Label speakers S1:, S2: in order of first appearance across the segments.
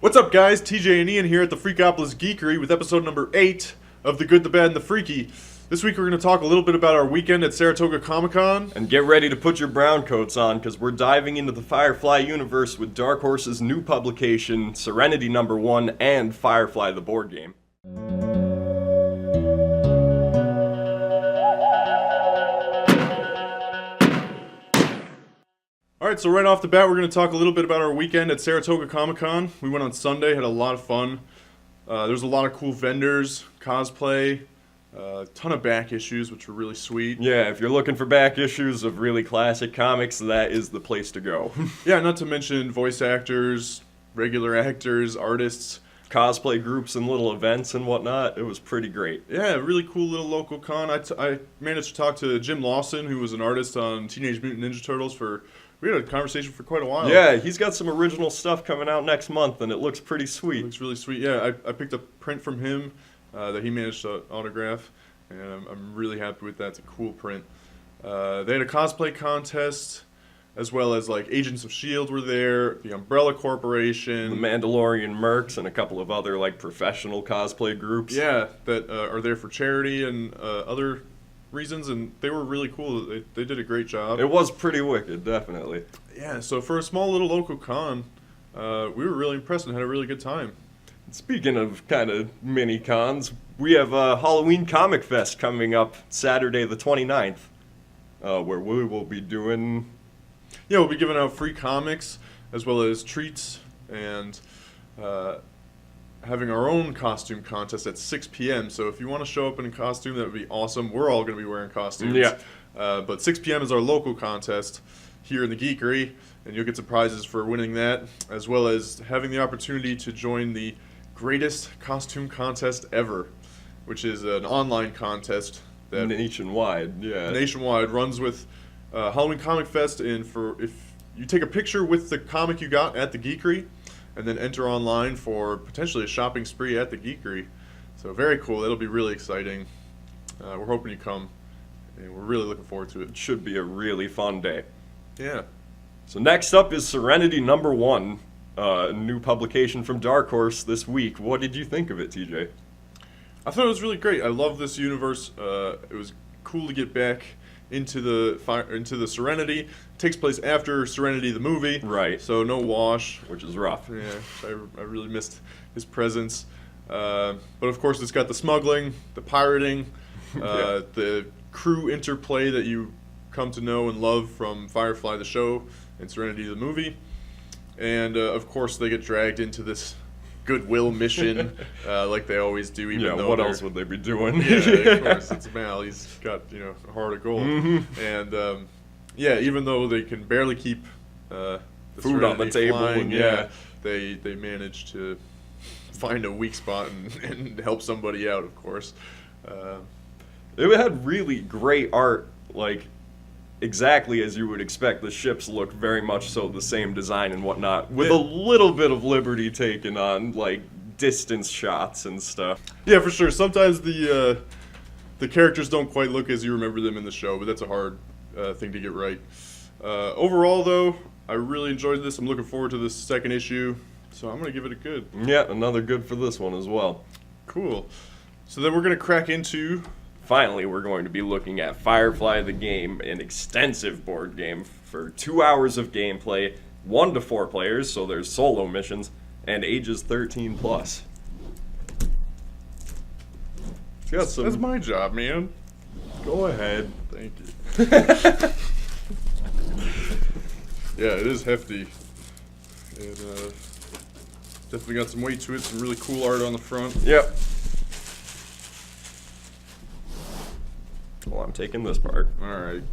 S1: What's up, guys? TJ and Ian here at the Freakopolis Geekery with episode number 8 of The Good, the Bad, and the Freaky. This week we're going to talk a little bit about our weekend at Saratoga Comic Con.
S2: And get ready to put your brown coats on, because we're diving into the Firefly Universe with Dark Horse's new publication, Serenity #1, and Firefly the Board Game.
S1: Alright, so right off the bat we're going to talk a little bit about our weekend at Saratoga Comic Con. We went on Sunday, had a lot of fun. There's a lot of cool vendors, cosplay, a ton of back issues, which were really sweet.
S2: Yeah, if you're looking for back issues of really classic comics, that is the place to go.
S1: Yeah, not to mention voice actors, regular actors, artists.
S2: Cosplay groups and little events and whatnot. It was pretty great.
S1: Yeah, really cool little local con. I managed to talk to Jim Lawson, who was an artist on Teenage Mutant Ninja Turtles we had a conversation for quite a while.
S2: Yeah, he's got some original stuff coming out next month, and it looks pretty sweet.
S1: It looks really sweet. Yeah, I picked a print from him that he managed to autograph, and I'm really happy with that. It's a cool print. They had a cosplay contest, as well as like Agents of S.H.I.E.L.D. were there, the Umbrella Corporation,
S2: The Mandalorian Mercs, and a couple of other like professional cosplay groups.
S1: Yeah, that are there for charity and other reasons, and they were really cool. They did a great job.
S2: It was pretty wicked, definitely.
S1: Yeah, so for a small little local con, we were really impressed and had a really good time.
S2: Speaking of kind of mini cons, we have Halloween Comic Fest coming up Saturday the 29th, where we will be doing...
S1: Yeah, we'll be giving out free comics, as well as treats, and having our own costume contest at 6 p.m. So if you want to show up in a costume, that would be awesome. We're all going to be wearing costumes.
S2: Yeah.
S1: But 6 p.m. is our local contest here in the Geekery, and you'll get some prizes for winning that, as well as having the opportunity to join the greatest costume contest ever, which is an online contest that
S2: nationwide
S1: runs with Halloween Comic Fest. And if you take a picture with the comic you got at the Geekery, and then enter online for potentially a shopping spree at the Geekery. So very cool. That'll be really exciting. We're hoping you come, and we're really looking forward to it.
S2: It should be a really fun day.
S1: Yeah.
S2: So next up is Serenity #1, a new publication from Dark Horse this week. What did you think of it, TJ?
S1: I thought it was really great. I love this universe. It was cool to get back into the Serenity. It takes place after Serenity the movie.
S2: Right.
S1: So no Wash.
S2: Which is rough.
S1: Yeah, I really missed his presence. But of course it's got the smuggling, the pirating, the crew interplay that you come to know and love from Firefly the show and Serenity the movie. And of course they get dragged into this goodwill mission, like they always do. Even though
S2: what else would they be doing?
S1: Yeah, of course, it's Mal. He's got a heart of gold, and even though they can barely keep the
S2: food on the table,
S1: flying, they manage to find a weak spot and help somebody out. Of course,
S2: it had really great art, like exactly as you would expect. The ships look very much so the same design and whatnot, with a little bit of liberty taken on like distance shots and stuff.
S1: Yeah, for sure. Sometimes the characters don't quite look as you remember them in the show, but that's a hard thing to get right. Overall, though, I really enjoyed this. I'm looking forward to this second issue, so I'm going to give it a good.
S2: Yeah, another good for this one as well.
S1: Cool. So then we're going to crack into...
S2: Finally, we're going to be looking at Firefly the Game, an extensive board game for 2 hours of gameplay, 1 to 4 players, so there's solo missions, and ages 13 plus.
S1: That's my job, man.
S2: Go ahead.
S1: Thank you. Yeah, it is hefty. And definitely got some weight to it, some really cool art on the front.
S2: Yep. Well, I'm taking this part.
S1: Alright.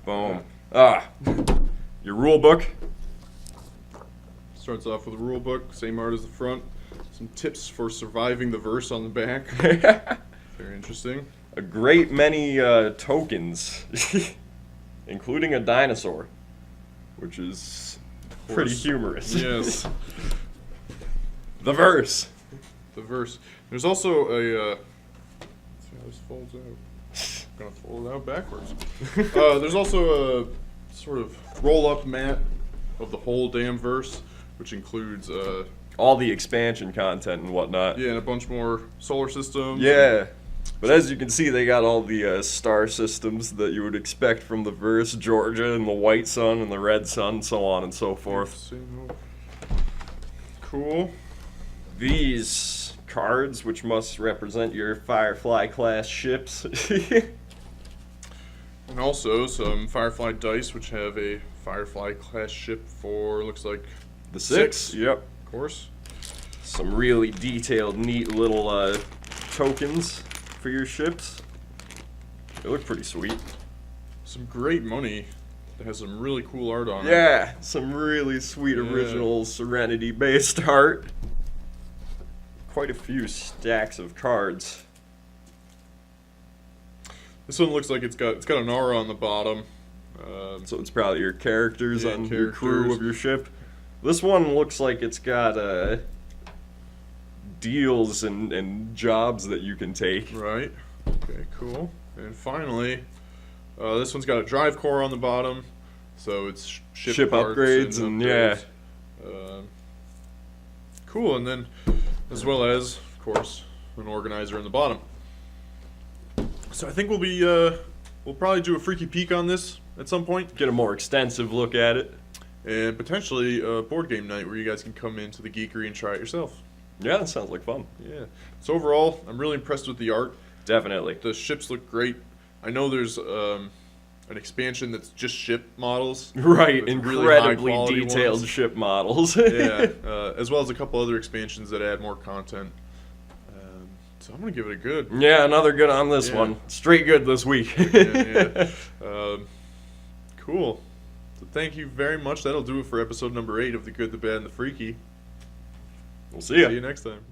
S2: Boom. Your rule book.
S1: Starts off with a rule book, same art as the front. Some tips for surviving the verse on the back. Very interesting.
S2: A great many tokens, including a dinosaur, which is pretty humorous.
S1: Yes.
S2: The verse.
S1: The verse. There's also a... see how this folds out. I'm going to fold it out backwards. There's also a sort of roll-up mat of the whole damn verse which includes
S2: all the expansion content and whatnot.
S1: yeah, and a bunch more solar systems.
S2: Yeah. But as you can see, they got all the star systems that you would expect from the verse, Georgia and the white sun and the red sun, so on and so forth.
S1: Cool.
S2: These cards, which must represent your Firefly class ships.
S1: And also some Firefly dice, which have a Firefly class ship for, looks like,
S2: The 6? Yep.
S1: of course.
S2: Some really detailed, neat little tokens for your ships. They look pretty sweet.
S1: Some great money that has some really cool art on it.
S2: Yeah, some really sweet original Serenity based art. Quite a few stacks of cards.
S1: This one looks like it's got an aura on the bottom.
S2: So it's probably your characters
S1: Yeah,
S2: on your crew
S1: characters.
S2: of your ship. This one looks like it's got deals and jobs that you can take.
S1: Right. Okay, cool. And finally, this one's got a drive core on the bottom, so it's ship parts
S2: upgrades and yeah.
S1: Cool, and then as well as, of course, an organizer in the bottom. So I think we'll probably do a freaky peek on this at some point,
S2: Get a more extensive look at it.
S1: and potentially a board game night where you guys can come into the geekery and try it yourself.
S2: Yeah, that sounds like fun.
S1: Yeah. So overall, I'm really impressed with the art.
S2: Definitely.
S1: The ships look great. I know there's an expansion that's just ship models.
S2: Right,
S1: with really
S2: incredibly
S1: high-quality
S2: detailed
S1: ones.
S2: ship models.
S1: Yeah, as well as a couple other expansions that add more content. So I'm gonna give it a good.
S2: Yeah, another good on this
S1: Yeah.
S2: one. Straight good this week.
S1: Yeah. Cool. So thank you very much. That'll do it for episode number 8 of The Good, the Bad, and the Freaky.
S2: We'll see ya.
S1: See you next time.